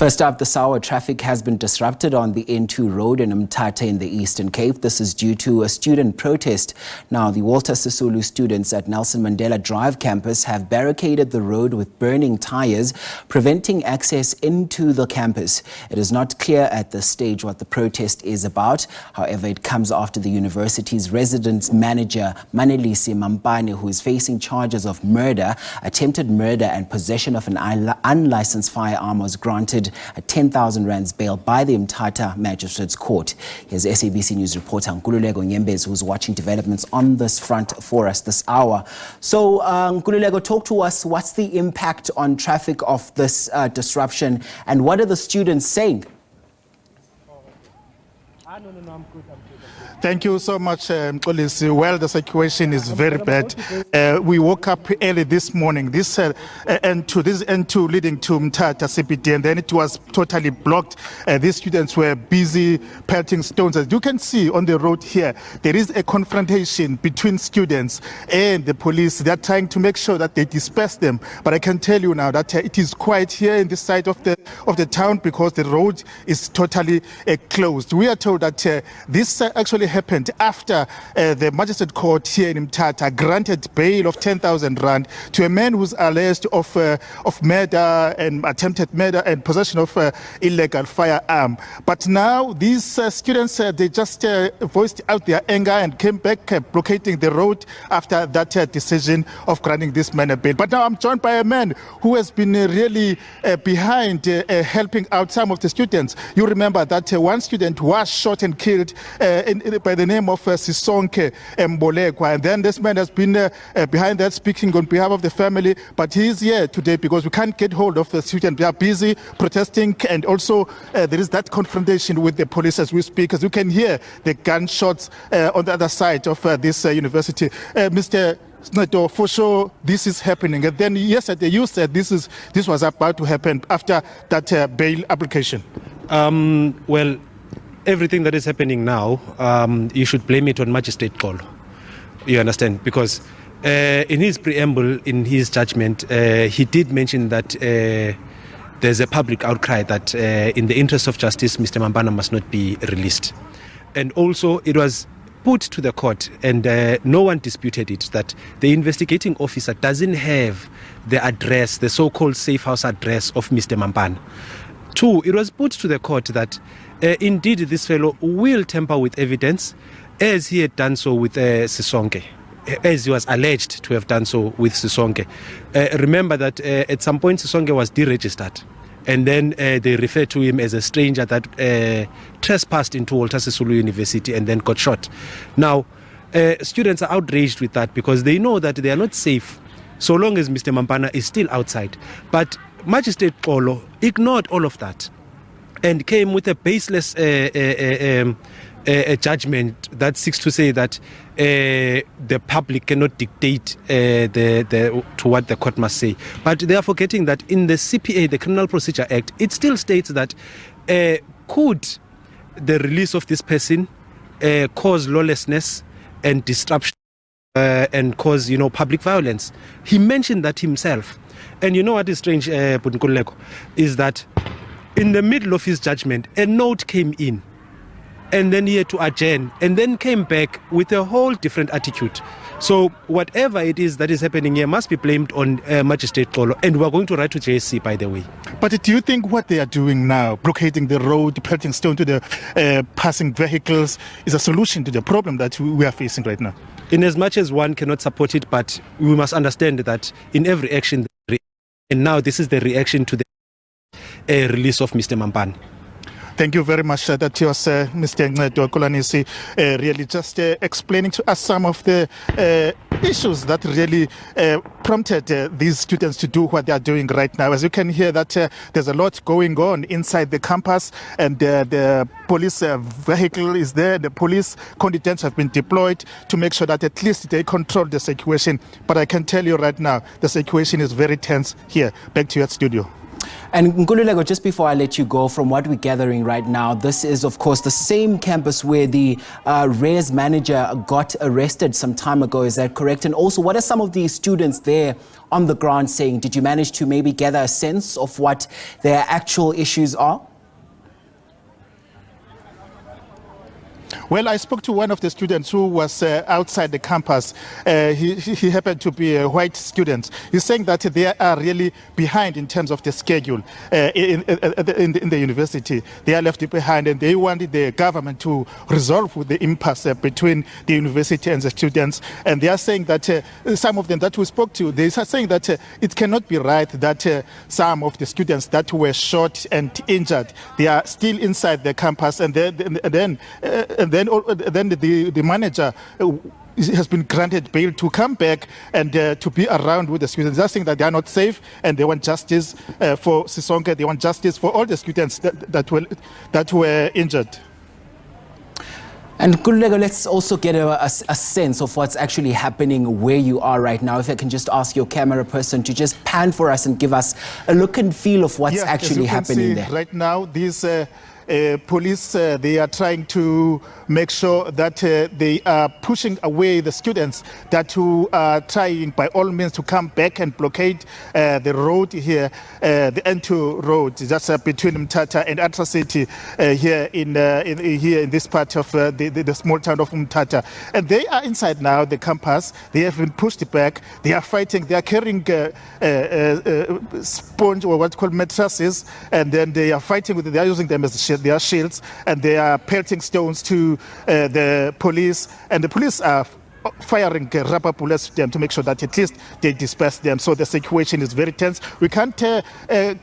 First up, this hour, traffic has been disrupted on the N2 road in Mthatha in the Eastern Cape. This is due to a student protest. Now, the Walter Sisulu students at Nelson Mandela Drive campus have barricaded the road with burning tyres, preventing access into the campus. It is not clear at this stage what the protest is about. However, it comes after the university's residence manager, Manelisi Mampane, who is facing charges of murder, attempted murder and possession of an unlicensed firearm, was granted a 10,000 rands bail by the Mthatha Magistrates Court. Here's SABC News Reporter Nkululeko Nyembezi, who's watching developments on this front for us this hour. So, Nkululeko, talk to us. What's the impact on traffic of this disruption, and what are the students saying? Thank you so much, Mxolisi. Well, the situation is very bad. We woke up early this morning. This N2 leading to Mthatha CBD, and then it was totally blocked. These students were busy pelting stones. As you can see on the road here, there is a confrontation between students and the police. They are trying to make sure that they disperse them. But I can tell you now that it is quiet here in this side of the town because the road is totally closed. We are told that this actually happened after the magistrate court here in Mthatha granted bail of 10,000 rand to a man who's alleged of murder and attempted murder and possession of illegal firearm. But now these students, they just voiced out their anger and came back blockading the road after that decision of granting this man a bail. But now I'm joined by a man who has been really behind helping out some of the students. You remember that one student was shot and killed by the name of Sisonke Mbolekwa, and then this man has been behind that speaking on behalf of the family, but he is here today because we can't get hold of the student. They are busy protesting, and also there is that confrontation with the police as we speak, as you can hear the gunshots on the other side of this university. Mr. Nkululeko, for sure this is happening, and then yesterday you said this was about to happen after that bail application. Well, everything that is happening now, you should blame it on Magistrate Call. You understand? Because in his preamble, in his judgment, he did mention that there's a public outcry that in the interest of justice, Mr. Mampane must not be released. And also, it was put to the court, and no one disputed it, that the investigating officer doesn't have the address, the so-called safe house address of Mr. Mampane. Two, it was put to the court that indeed this fellow will tamper with evidence, as he had done so with Sisonke, as he was alleged to have done so with Sisonke. Remember that at some point Sisonke was deregistered, and then they referred to him as a stranger that trespassed into Walter Sisulu University and then got shot. Now, students are outraged with that because they know that they are not safe so long as Mr. Mampane is still outside. But Magistrate Polo ignored all of that and came with a baseless judgment that seeks to say that the public cannot dictate to what the court must say. But they are forgetting that in the CPA, the Criminal Procedure Act, it still states that could the release of this person cause lawlessness and disruption and cause, public violence. He mentioned that himself. And you know what is strange, Nkululeko, is that in the middle of his judgment, a note came in, and then he had to adjourn, and then came back with a whole different attitude. So whatever it is that is happening here must be blamed on Magistrate Polo, and we're going to write to JSC, by the way. But do you think what they are doing now, blockading the road, pelting stone to the passing vehicles, is a solution to the problem that we are facing right now? In as much as one cannot support it, but we must understand that in every action, and now this is the reaction to the release of Mr. Mampane. Thank you very much. That was Mr. Nkululeko, really just explaining to us some of the issues that really prompted these students to do what they are doing right now. As you can hear, that there's a lot going on inside the campus, and the police vehicle is there. The police contingents have been deployed to make sure that at least they control the situation. But I can tell you right now, the situation is very tense here. Back to your studio. And Nkululeko, just before I let you go, from what we're gathering right now, this is, of course, the same campus where the RES manager got arrested some time ago. Is that correct? And also, what are some of the students there on the ground saying? Did you manage to maybe gather a sense of what their actual issues are? Well, I spoke to one of the students who was outside the campus. He happened to be a white student. He's saying that they are really behind in terms of the schedule in the university. They are left behind, and they wanted the government to resolve the impasse between the university and the students. And they are saying that some of them that we spoke to, they are saying that it cannot be right that some of the students that were shot and injured, they are still inside the campus, and then the manager has been granted bail to come back and to be around with the students. They're saying that they are not safe, and they want justice for Sisonke. They want justice for all the students that were injured. And Nkululeko, let's also get a sense of what's actually happening where you are right now. If I can just ask your camera person to just pan for us and give us a look and feel of what's actually happening there. Right now, these police, they are trying to make sure that they are pushing away the students that who are trying by all means to come back and blockade the road here, the N2 road, just between Mthatha and Atra City here in this part of the small town of Mthatha. And they are inside now, the campus. They have been pushed back. They are fighting. They are carrying sponge, or what's called mattresses, and then they are fighting with it. They are using them as their shields, and they are pelting stones to the police, and the police are firing rubber bullets to them to make sure that at least they disperse them. So the situation is very tense. We can't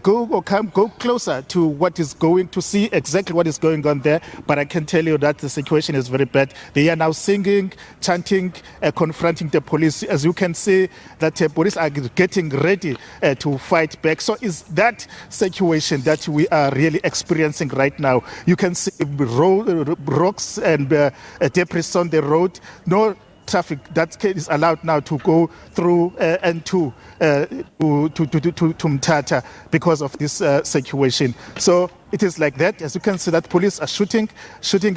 go closer to what is going to see exactly what is going on there, but I can tell you that the situation is very bad. They are now singing, chanting, confronting the police. As you can see, that police are getting ready to fight back. So is that situation that we are really experiencing right now. You can see rocks and debris on the road. No traffic that is allowed now to go through N2 to Mthatha because of this situation. So it is like that. As you can see, that police are shooting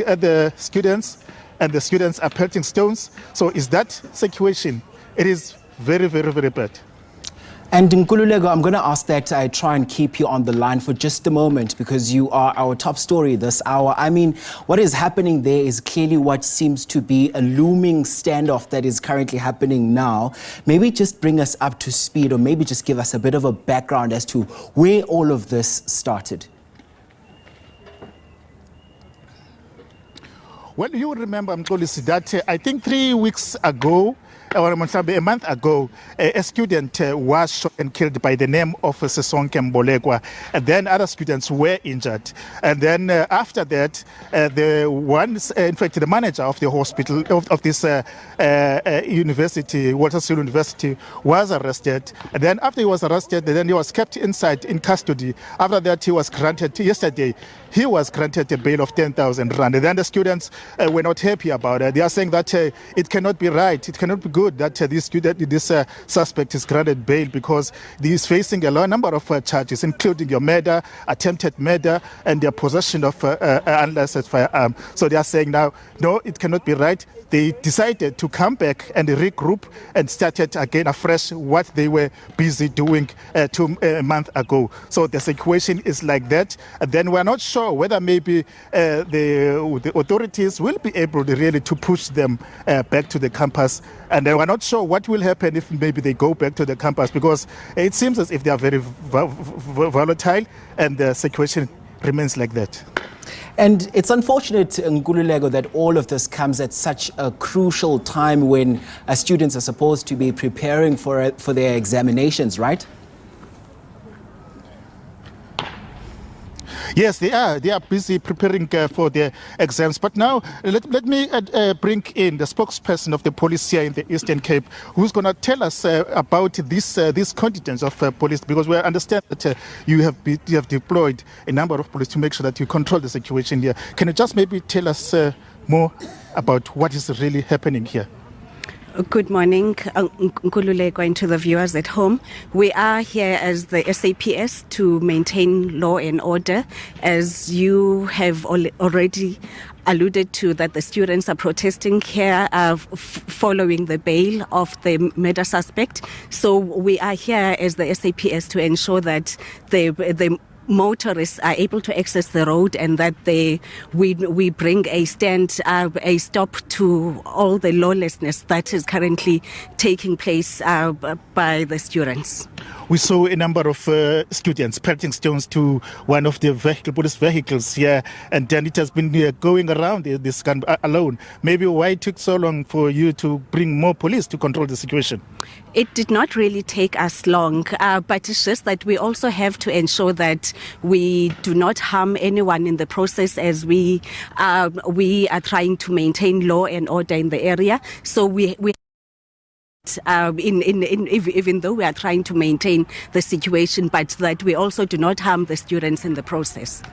at the students, and the students are pelting stones. So is that situation? It is very, very, very bad. And Nkululeko, I'm going to ask that I try and keep you on the line for just a moment, because you are our top story this hour. I mean, what is happening there is clearly what seems to be a looming standoff that is currently happening now. Maybe just bring us up to speed, or maybe just give us a bit of a background as to where all of this started. Well, you will remember, Mkolisi, that I think 3 weeks ago, or a month ago, a student was shot and killed by the name of Sisonke Mbolekwa, and then other students were injured. And then after that, the manager of the hospital of this university, WSU University, was arrested. And then after he was arrested, then he was kept inside in custody. After that, he was granted yesterday. He was granted a bail of 10,000 rand. And then the students were not happy about it. They are saying that it cannot be right, it cannot be good that this suspect is granted bail, because he is facing a number of charges, including your murder, attempted murder, and the possession of unlicensed firearm. So they are saying now, no, it cannot be right. They decided to come back and regroup and started again afresh what they were busy doing a month ago. So the situation is like that. And then we're not sure whether maybe the authorities will be able to really to push them back to the campus. And then we're not sure what will happen if maybe they go back to the campus, because it seems as if they are very volatile, and the situation remains like that. And it's unfortunate, Nkululeko, that all of this comes at such a crucial time when students are supposed to be preparing for their examinations, right? Yes, they are. They are busy preparing for their exams. But now, let me bring in the spokesperson of the police here in the Eastern Cape, who's going to tell us about this contingent of police, because we understand that you have deployed a number of police to make sure that you control the situation here. Can you just maybe tell us more about what is really happening here? Good morning, Nkululeko, and to the viewers at home. We are here as the SAPS to maintain law and order. As you have already alluded to, that the students are protesting here following the bail of the murder suspect. So we are here as the SAPS to ensure that the motorists are able to access the road and that we bring a stop to all the lawlessness that is currently taking place by the students. We saw a number of students pelting stones to one of the police vehicles here, and then it has been going around this gun alone. Maybe why it took so long for you to bring more police to control the situation? It did not really take us long, but it's just that we also have to ensure that we do not harm anyone in the process, as we are trying to maintain law and order in the area. So we even though we are trying to maintain the situation, but that we also do not harm the students in the process.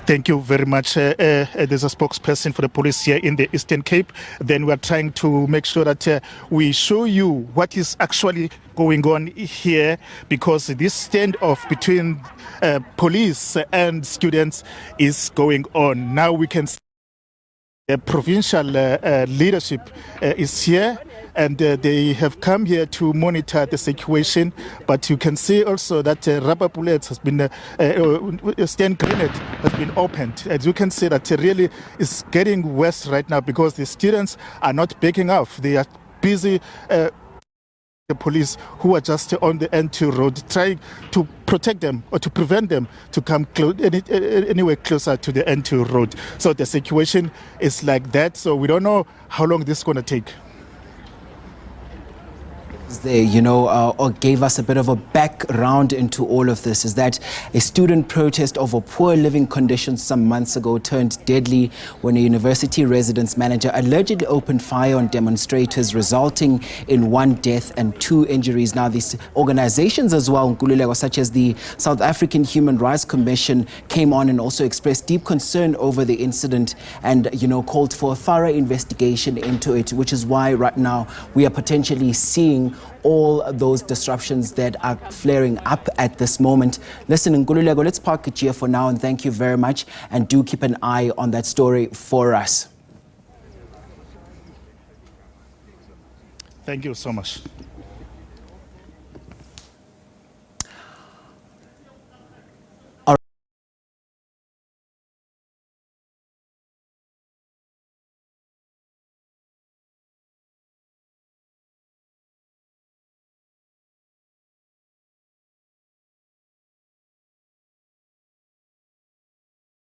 Thank you very much. There's a spokesperson for the police here in the Eastern Cape. Then we are trying to make sure that we show you what is actually going on here, because this standoff between police and students is going on. Now we can see the provincial leadership is here, and they have come here to monitor the situation. But you can see also that rubber bullets has been, stand grenade has been opened. As you can see, that really is getting worse right now, because the students are not backing off. They are busy. The police who are just on the N2 road trying to protect them or to prevent them to come anywhere closer to the N2 road. So the situation is like that. So we don't know how long this is going to take. There, or gave us a bit of a background into all of this, is that a student protest over poor living conditions some months ago turned deadly when a university residence manager allegedly opened fire on demonstrators, resulting in 1 death and 2 injuries. Now, these organizations as well, Nkululeko, such as the South African Human Rights Commission, came on and also expressed deep concern over the incident and, called for a thorough investigation into it, which is why right now we are potentially seeing all those disruptions that are flaring up at this moment. Listen, Nkululeko, let's park it here for now, and thank you very much, and do keep an eye on that story for us. Thank you so much.